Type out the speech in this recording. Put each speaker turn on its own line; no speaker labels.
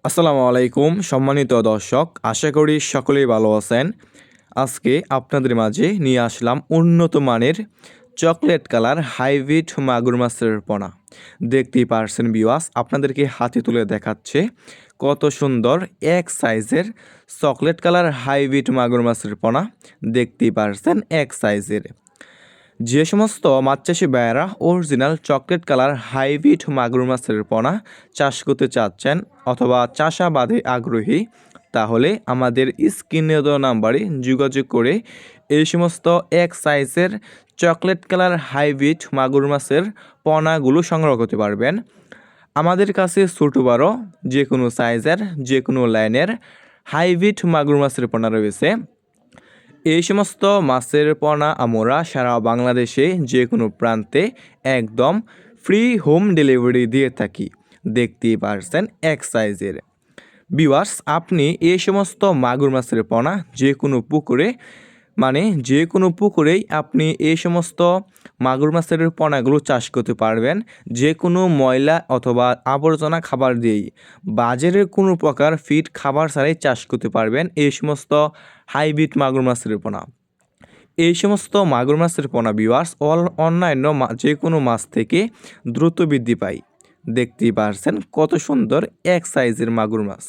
আসসালামু আলাইকুম সম্মানিত দর্শক, আশা করি সকলেই ভালো আছেন। আজকে আপনাদের মাঝে নিয়ে আসলাম উন্নত মানের চকলেট কালার হাইব্রিড মাগুর মাছের পোনা। দেখতেই পারছেন ভিউয়ার্স, আপনাদেরকে হাতে তুলে দেখাচ্ছে কত সুন্দর এক সাইজের চকলেট কালার হাইব্রিড মাগুর মাছের পোনা। দেখতেই পারছেন এক সাইজের। যে সমস্ত মাছ চাষি ভাইয়েরা অরিজিনাল চকলেট কালার হাইব্রিড মাগুর মাছের পোনা চাষ করতে চাচ্ছেন অথবা চাষাবাদে আগ্রহী, তাহলে আমাদের স্ক্রিনে দেওয়া নাম্বারে যোগাযোগ করে এই সমস্ত এক সাইজের চকলেট কালার হাইব্রিড মাগুর মাছের পোনাগুলো সংগ্রহ করতে পারবেন। আমাদের কাছে ছোটো বড় যে কোনো সাইজের যে কোনো লাইনের হাইব্রিড মাগুর মাছের পোনা রয়েছে। এই সমস্ত মাছের পোনা আমরা সারা বাংলাদেশে যে কোনো প্রান্তে একদম ফ্রি হোম ডেলিভারি দিয়ে থাকি। দেখতেই পারছেন এক সাইজের। ভিউয়ার্স, আপনি এই সমস্ত মাগুর মাছের পোনা যে কোনো পুকুরে যে কোনো পুকুরেই আপনি এই সমস্ত মাগুর মাছের পোনাগুলো চাষ করতে পারবেন। যে কোনো ময়লা অথবা আবর্জনা খাবার দিয়েই, বাজারের কোনো প্রকার ফিড খাবার ছাড়াই চাষ করতে পারবেন এই সমস্ত হাইব্রিড মাগুর মাছের পোনা। এই সমস্ত মাগুর মাছের পোনা ভিউয়ার্স অন্যান্য যে কোনো মাছ থেকে দ্রুত বৃদ্ধি পায়। দেখতেই পারছেন কত সুন্দর এক সাইজের মাগুর মাছ।